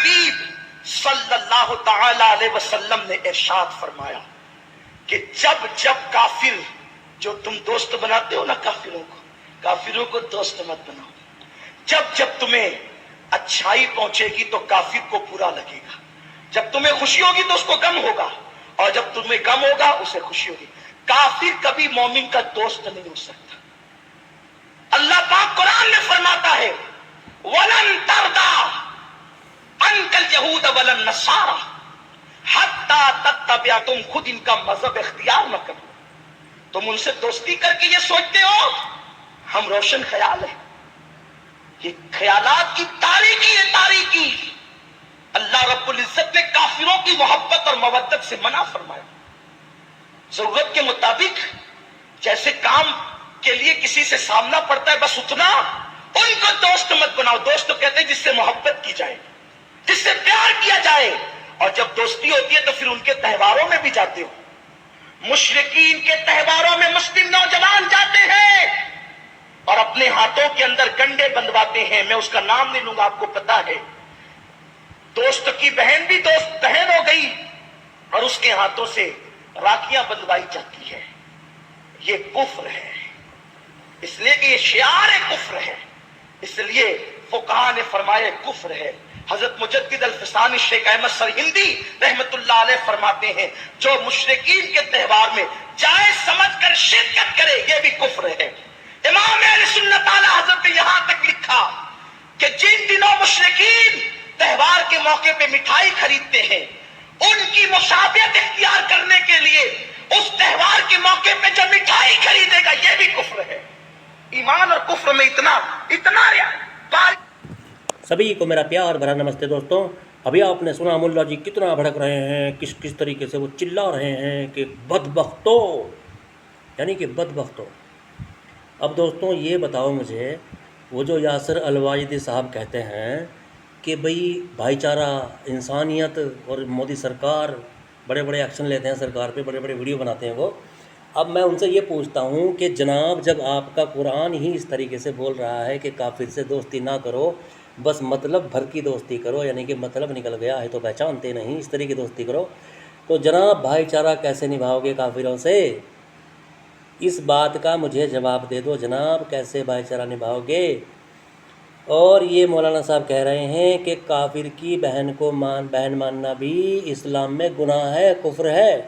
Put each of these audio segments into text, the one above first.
حبیب صلی اللہ تعالی علیہ وسلم نے ارشاد فرمایا کہ جب جب کافر، جو تم دوست بناتے ہو نا کافروں کو دوست مت بناؤ. جب جب تمہیں اچھائی پہنچے گی تو کافر کو برا لگے گا، جب تمہیں خوشی ہوگی تو اس کو غم ہوگا، اور جب تمہیں غم ہوگا اسے خوشی ہوگی. کافر کبھی مومن کا دوست نہیں ہو سکتا. اللہ پاک قرآن میں فرماتا ہے وَلَن تَرْضَىٰ عَنْكَ الْيَهُودَ وَلَا النَّصَارَىٰ حَتَّىٰ تَتَّبِعَ. تم خود ان کا مذہب اختیار نہ کرو، تم ان سے دوستی کر کے یہ سوچتے ہو ہم روشن خیال ہیں. یہ خیالات کی تاریکی ہے، تاریکی. اللہ رب العزت نے کافروں کی محبت اور مودت سے منع فرمایا. ضرورت کے مطابق جیسے کام کے لیے کسی سے سامنا پڑتا ہے بس اتنا، ان کو دوست مت بناؤ. دوست تو کہتے ہیں جس سے محبت کی جائے، جس سے پیار کیا جائے. اور جب دوستی ہوتی ہے تو پھر ان کے تہواروں میں بھی جاتے ہو. مشرکین کے تہواروں میں مسلم نوجوان جاتے ہیں اور اپنے ہاتھوں کے اندر گنڈے بندواتے ہیں. میں اس کا نام نہیں لوں گا، آپ کو پتا ہے. دوست کی بہن بھی دوست بہن ہو گئی اور اس کے ہاتھوں سے راکیاں بندوائی جاتی ہے. یہ کفر ہے، اس لیے کہ یہ شعار کفر ہے، اس لیے فقہاء نے فرمایا کفر ہے. حضرت مجدد الفسانی شیخ احمد سرہندی رحمت اللہ علیہ فرماتے ہیں جو مشرکین کے تہوار میں جائز سمجھ کر شرکت کرے یہ بھی کفر ہے. امام اہل سنت اعلی حضرت نے یہاں تک لکھا کہ جن دنوں مشرکین تہوار کے موقع پہ مٹھائی خریدتے ہیں ان کی مشابہت اختیار کرنے کے لیے اس تہوار کے موقع پہ جو مٹھائی خریدے گا یہ بھی کفر ہے. ایمان اور کفر میں اتنا سبھی کو میرا پیار بھرا نمستے دوستوں. ابھی آپ نے سنا ملا جی کتنا بھڑک رہے ہیں، کس طریقے سے وہ چلا رہے ہیں کہ بدبختو، یعنی کہ بدبختو. اب دوستوں یہ بتاؤ مجھے، وہ جو یاسر الواجدی صاحب کہتے ہیں کہ بھائی چارہ، انسانیت، اور مودی سرکار بڑے بڑے ایکشن لیتے ہیں سرکار پہ، بڑے بڑے ویڈیو بناتے ہیں وہ. اب میں ان سے یہ پوچھتا ہوں کہ جناب جب آپ کا قرآن ہی اس طریقے سے بول رہا ہے کہ کافر سے دوستی نہ کرو، بس مطلب بھر کی دوستی کرو، یعنی کہ مطلب نکل گیا ہے تو پہچانتے نہیں، اس طریقے کی دوستی کرو، تو جناب بھائی چارہ کیسے نبھاؤ گے کافروں سے؟ اس بات کا مجھے جواب دے دو جناب، کیسے بھائی چارہ نبھاؤ گے؟ اور یہ مولانا صاحب کہہ رہے ہیں کہ کافر کی بہن کو بہن ماننا بھی اسلام میں گناہ ہے، کفر ہے.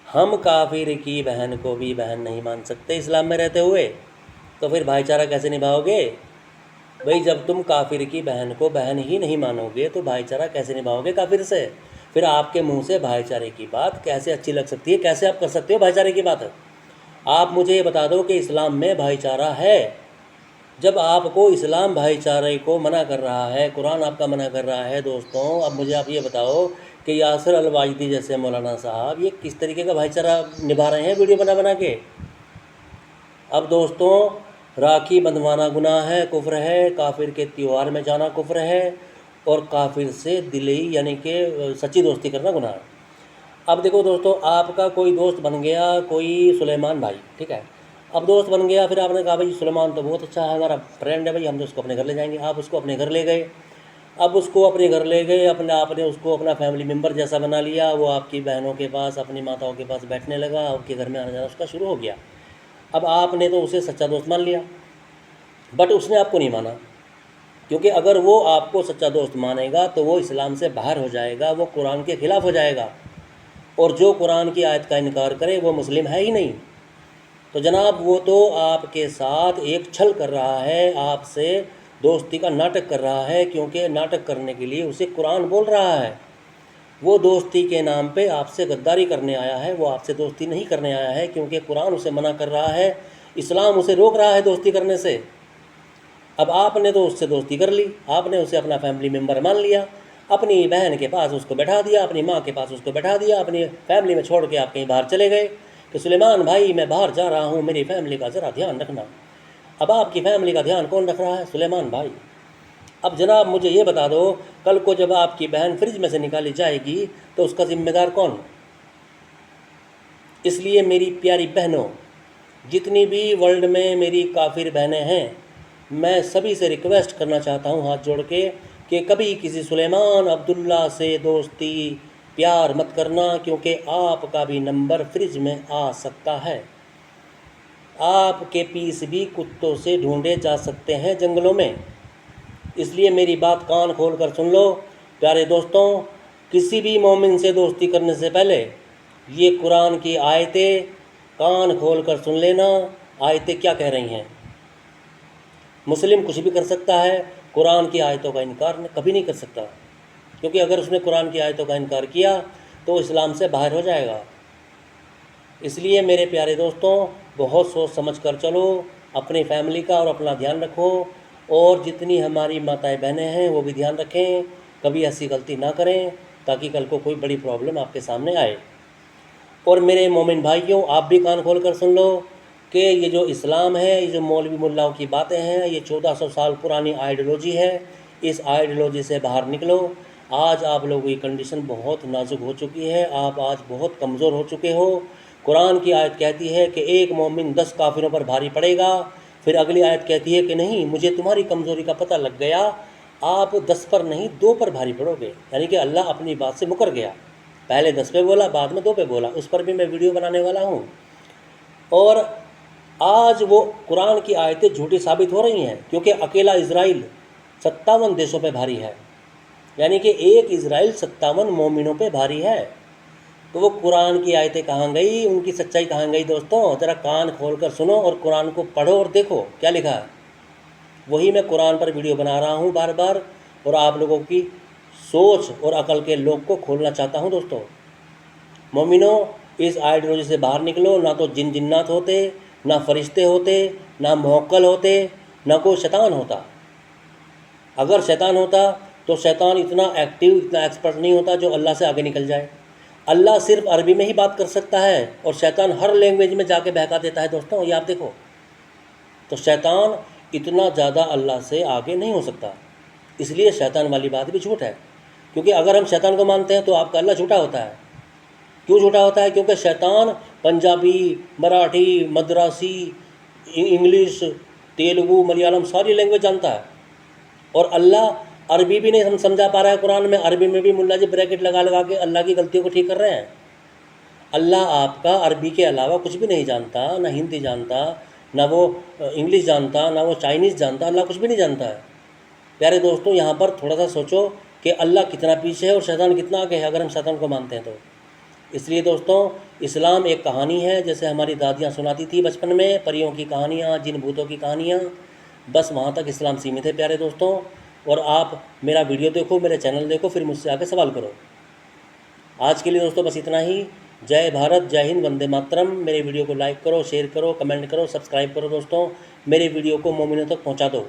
ہم کافر کی بہن کو بھی بہن نہیں مان سکتے اسلام میں رہتے ہوئے، تو پھر بھائی چارہ کیسے نبھاؤ گے؟ جب تم کافر کی بہن کو بہن ہی نہیں مانو گے تو بھائی چارہ کیسے نبھاؤ گے کافر سے؟ پھر آپ کے منہ سے بھائی چارے کی بات کیسے اچھی لگ سکتی ہے؟ کیسے آپ کر سکتے ہو بھائی چارے کی بات؟ آپ مجھے یہ بتا دو کہ اسلام میں بھائی چارہ ہے. جب آپ کو اسلام بھائی چارے کو منع کر رہا ہے، قرآن آپ کا منع کر رہا ہے دوستوں، اب مجھے آپ یہ بتاؤ کہ یاسر الواجدی جیسے مولانا صاحب یہ کس طریقے کا بھائی چارہ نبھا رہے ہیں ویڈیو بنا کے. اب دوستوں راکھی بندھوانا گناہ ہے، کفر ہے، کافر کے تیوہار میں جانا کفر ہے، اور کافر سے دلی یعنی کہ سچی دوستی کرنا گناہ ہے. اب دیکھو دوستوں، آپ کا کوئی دوست بن گیا، کوئی سلیمان بھائی، ٹھیک ہے، اب دوست بن گیا، پھر آپ نے کہا بھائی سلیمان تو بہت اچھا ہے، ہمارا فرینڈ ہے بھائی، ہم تو اس کو اپنے گھر لے جائیں گے. آپ اس کو اپنے گھر لے گئے. اب اس کو اپنے گھر لے گئے، آپ نے اس کو اپنا فیملی ممبر جیسا بنا لیا. وہ آپ کی بہنوں کے پاس، اپنی ماتاؤں کے پاس بیٹھنے لگا، آپ کے گھر میں آنا جانا اس کا شروع ہو گیا. اب آپ نے تو اسے سچا دوست مان لیا، بٹ اس نے آپ کو نہیں مانا، کیونکہ اگر وہ آپ کو سچا دوست مانے گا تو وہ اسلام سے باہر ہو جائے گا، وہ قرآن کے خلاف ہو جائے گا، اور جو قرآن کی آیت کا انکار کرے وہ مسلم ہے ہی نہیں. تو جناب وہ تو آپ کے ساتھ ایک چھل کر رہا ہے، آپ سے دوستی کا ناٹک کر رہا ہے، کیونکہ ناٹک کرنے کے لیے اسے قرآن بول رہا ہے. وہ دوستی کے نام پہ آپ سے غداری کرنے آیا ہے، وہ آپ سے دوستی نہیں کرنے آیا ہے، کیونکہ قرآن اسے منع کر رہا ہے، اسلام اسے روک رہا ہے دوستی کرنے سے. اب آپ نے تو اس سے دوستی کر لی، آپ نے اسے اپنا فیملی ممبر مان لیا، اپنی بہن کے پاس اس کو بیٹھا دیا، اپنی ماں کے پاس اس کو بیٹھا دیا، اپنی فیملی میں چھوڑ کے آپ کہیں باہر چلے گئے کہ سلیمان بھائی میں باہر جا رہا ہوں، میری فیملی کا ذرا دھیان رکھنا. اب آپ کی فیملی کا دھیان کون رکھ رہا ہے؟ سلیمان بھائی. اب جناب مجھے یہ بتا دو، کل کو جب آپ کی بہن فریج میں سے نکالی جائے گی تو اس کا ذمہ دار کون؟ اس لیے میری پیاری بہنوں، جتنی بھی ورلڈ میں میری کافر بہنیں ہیں، میں سبھی سے ریکویسٹ کرنا چاہتا ہوں ہاتھ جوڑ کے کہ کبھی کسی سلیمان عبداللہ سے دوستی پیار مت کرنا، کیونکہ آپ کا بھی نمبر فریج میں آ سکتا ہے۔ آپ کے پیس بھی کتوں سے ڈھونڈے جا سکتے ہیں جنگلوں میں۔ اس لیے میری بات کان کھول کر سن لو پیارے دوستوں، کسی بھی مومن سے دوستی کرنے سے پہلے یہ قرآن کی آیتیں کان کھول کر سن لینا۔ آیتیں کیا کہہ رہی ہیں؟ مسلم کچھ بھی کر سکتا ہے، قرآن کی آیتوں کا انکار کبھی نہیں کر سکتا، کیونکہ اگر اس نے قرآن کی آیتوں کا انکار کیا تو اسلام سے باہر ہو جائے گا۔ اس لیے میرے پیارے دوستوں، بہت سوچ سمجھ کر چلو، اپنی فیملی کا اور اپنا دھیان رکھو، اور جتنی ہماری ماتائیں بہنیں ہیں وہ بھی دھیان رکھیں، کبھی ایسی غلطی نہ کریں تاکہ کل کو کوئی بڑی پرابلم آپ کے سامنے آئے۔ اور میرے مومن بھائیوں، آپ بھی کان کھول کر سن لو کہ یہ جو اسلام ہے، یہ جو مولوی ملاؤں کی باتیں ہیں، یہ 1400 سال پرانی آئیڈیالوجی ہے۔ اس آئیڈیالوجی سے باہر نکلو۔ آج آپ لوگوں کی کنڈیشن بہت نازک ہو چکی ہے، آپ آج بہت کمزور ہو چکے ہو۔ قرآن کی آیت کہتی ہے کہ ایک مومن 10 کافروں پر بھاری پڑے گا، پھر اگلی آیت کہتی ہے کہ نہیں، مجھے تمہاری کمزوری کا پتہ لگ گیا، آپ 10 پر نہیں 2 پر بھاری پڑو گے، یعنی کہ اللہ اپنی بات سے مکر گیا۔ پہلے 10 پہ بولا، بعد میں 2 پہ بولا، اس پر بھی میں ویڈیو بنانے والا ہوں۔ اور آج وہ قرآن کی آیتیں جھوٹی ثابت ہو رہی ہیں، کیونکہ اکیلا اسرائیل 57 دیشوں پہ بھاری ہے، یعنی کہ ایک اسرائیل 57 مومنوں پہ بھاری ہے۔ تو وہ قرآن کی آیتیں کہاں گئی، ان کی سچائی کہاں گئی؟ دوستوں ذرا کان کھول کر سنو اور قرآن کو پڑھو اور دیکھو کیا لکھا ہے۔ وہی میں قرآن پر ویڈیو بنا رہا ہوں بار بار، اور آپ لوگوں کی سوچ اور عقل کے لوگ کو کھولنا چاہتا ہوں۔ دوستوں مومنوں، اس آئیڈیالوجی سے باہر نکلو۔ نہ تو جن جنات ہوتے، نہ فرشتے ہوتے، نہ موکل ہوتے، نہ کوئی شیطان ہوتا۔ اگر شیطان ہوتا تو شیطان اتنا ایکٹیو، اتنا ایکسپرٹ نہیں ہوتا جو اللہ سے آگے نکل جائے۔ اللہ صرف عربی میں ہی بات کر سکتا ہے، اور شیطان ہر لینگویج میں جا کے بہکا دیتا ہے۔ دوستوں یہ آپ دیکھو، تو شیطان اتنا زیادہ اللہ سے آگے نہیں ہو سکتا، اس لیے شیطان والی بات بھی جھوٹ ہے۔ کیونکہ اگر ہم شیطان کو مانتے ہیں تو آپ کا اللہ جھوٹا ہوتا ہے۔ کیوں جھوٹا ہوتا ہے؟ کیونکہ شیطان پنجابی، مراٹھی، مدراسی، انگلش، تیلگو، ملیالم ساری لینگویج جانتا ہے، اور اللہ عربی بھی نہیں سمجھا پا رہا ہے۔ قرآن میں عربی میں بھی ملا جی بریکٹ لگا لگا کے اللہ کی غلطیوں کو ٹھیک کر رہے ہیں۔ اللہ آپ کا عربی کے علاوہ کچھ بھی نہیں جانتا، نہ ہندی جانتا، نہ وہ انگلش جانتا، نہ وہ چائنیز جانتا، اللہ کچھ بھی نہیں جانتا ہے۔ پیارے دوستوں یہاں پر تھوڑا سا سوچو کہ اللہ کتنا پیچھے ہے اور شیطان کتنا آگے ہے، اگر ہم شیطان کو مانتے ہیں تو۔ اس لیے دوستوں اسلام ایک کہانی ہے، جیسے ہماری دادیاں سناتی تھی بچپن میں، پریوں کی کہانیاں، جن بھوتوں کی کہانیاں، بس وہاں تک اسلام سیمت ہے پیارے دوستوں۔ اور آپ میرا ویڈیو دیکھو، میرے چینل دیکھو، پھر مجھ سے آ کے سوال کرو۔ آج کے لیے دوستوں بس اتنا ہی۔ جے بھارت، جے ہند، وندے ماترم۔ میرے ویڈیو کو لائک کرو، شیئر کرو، کمنٹ کرو، سبسکرائب کرو۔ دوستوں میرے ویڈیو کو مومنوں تک پہنچا دو۔